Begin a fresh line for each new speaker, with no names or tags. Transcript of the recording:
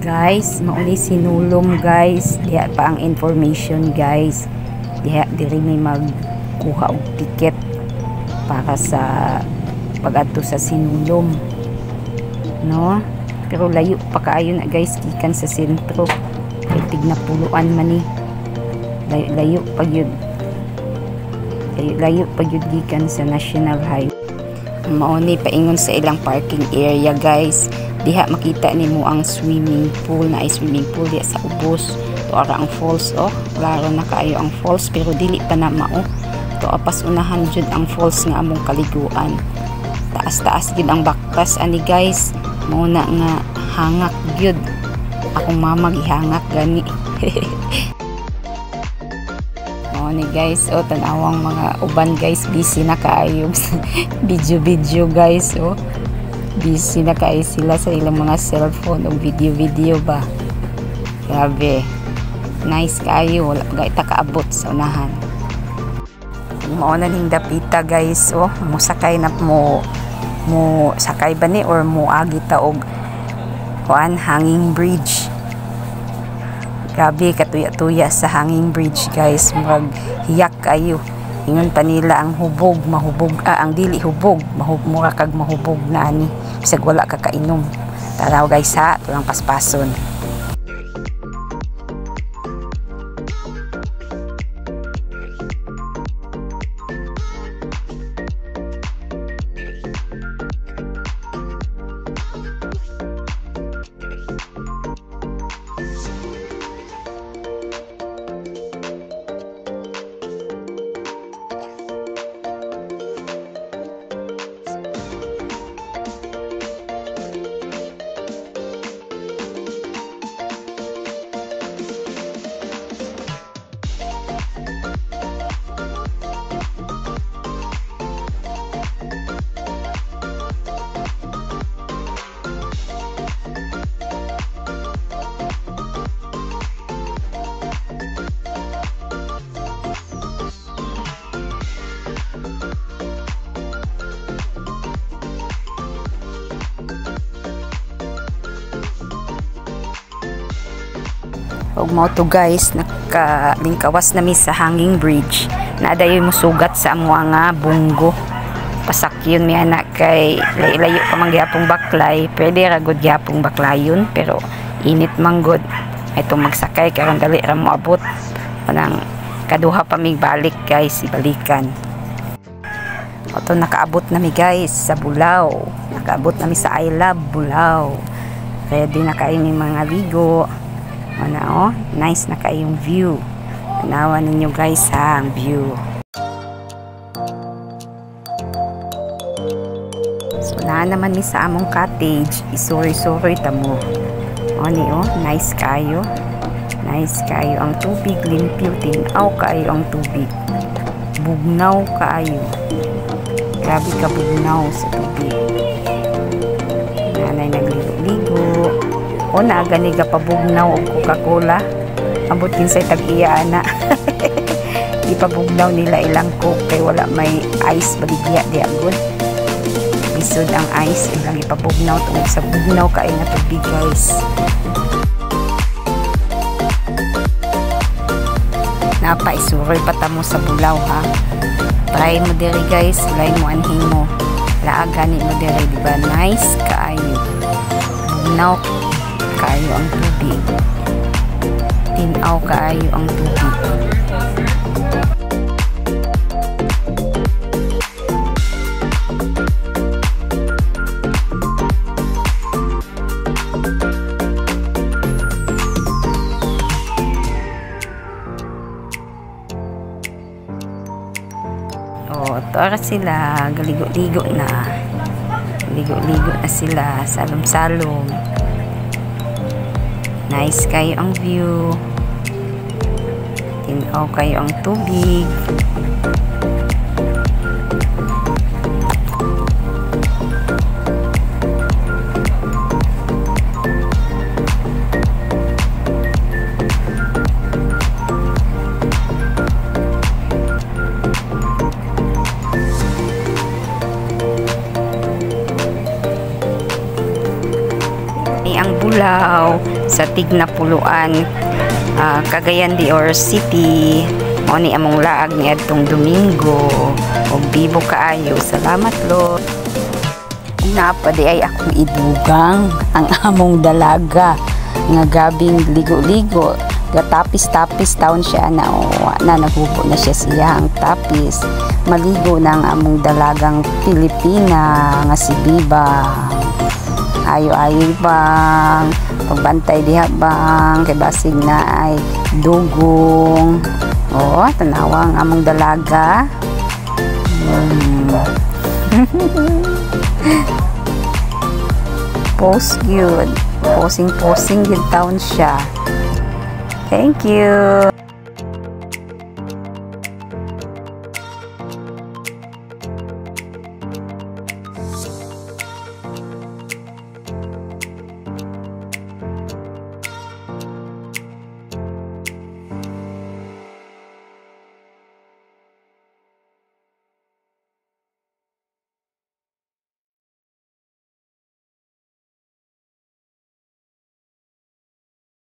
Guys, mauli sinulom guys. Diha pa ang information guys. Diri may magkuha og ticket para sa pag-adto sa sinulom. No? Pero layo pa kaayo na guys gikan sa sentro. Kay tigna-puluan man ni. Layo pa gyud. Layo pa gyud gikan sa National Highway. Mao ni paingon sa ilang parking area guys. Diha makita nimo ang swimming pool, na ay swimming pool diha sa ubos. To ara ang falls klaro na kaayo ang falls pero dili pa na mao. To apas unahan jud ang falls nga among kaliguan. Taas-taas gid ang baktas ani guys. Mao na nga hangak gyud. Akong mama gihangak gani. Mao ni guys, tanawang mga uban guys busy na kaayo video guys busy na kayo sila sa ilang mga cellphone o video ba. Grabe, nice kayo, wala pa ita kaabot sa unahan. Mao na ning dapita guys musakay na mo sakay ba ni or mo agi ta og hanging bridge. Grabe katuya-tuya sa hanging bridge guys, murag hiyak kayo. Ingon pa nila ang hubog mahubog, ang dili hubog mura kag mahubog na ani bisag wala ka kainom. Taraw guys ha, tulang paspason. Og mao to guys, nakalingkawas nami sa hanging bridge. Naadayoy mo sugat sa amo nga bunggo. Pasakyon mi ana kay layo pa man gyapong baklay. Pwede ra gud gyapong baklayon pero init man gud. Ito magsakay karon dali ra mo abot. Panang kaduha pa mig balik guys, ibalikan. Oto nakaabot nami guys sa Bulao. Nakaabot nami sa I Love Bulao. Ready na kayo ni mga ligo. Nice na kayong view. Tanawan ninyo guys ha ang view. So na naman mi sa among cottage, isuri-suri tamo. Nice kayo. Nice kayo ang tubig, limpyo, tinaw kayo ang tubig. Bugnaw kayo. Grabe ka bugnaw sa tubig. Nanay nagligo-ligo. Gani ka pabugnaw og Coca-Cola. Ambot kinsay tag-iya ana. Ipabugnaw nila ilang Coke kay wala may ice baligya di agud. Bisod ang ice ilang ipabugnaw tungod sa bugnaw kay nga tubig guys. Napaisuroy pa ta mo sa Bulao ha. Try mo diri guys, lay mo anhin mo. Laagani mo diri di ba? Nice kaayo. Bugnaw kaayo ang tubig. Tinaw kaayo ang tubig. Tara sila, galigo-ligo na. Ligo-ligo na sila, salom-salom. Nice kayo ang view. Tinaw kayo ang tubig. adlaw sa Tignapuluan, Cagayan de Oro City. Mao ni among laag ni adtong Domingo. Og bibo kaayo. Salamat Lord. Napadi ay akong idugang ang among dalaga nga gabing ligo-ligo. Gatapis-tapis taon siya na nagubo na siya siyang tapis. Maligo na ang among dalagang Pilipina nga si Biba. Ayo-ayo bang pagbantay diha bang kay basig na ay dugong. Tanawa ang among dalaga. Post good. Posing good taon siya. Thank you.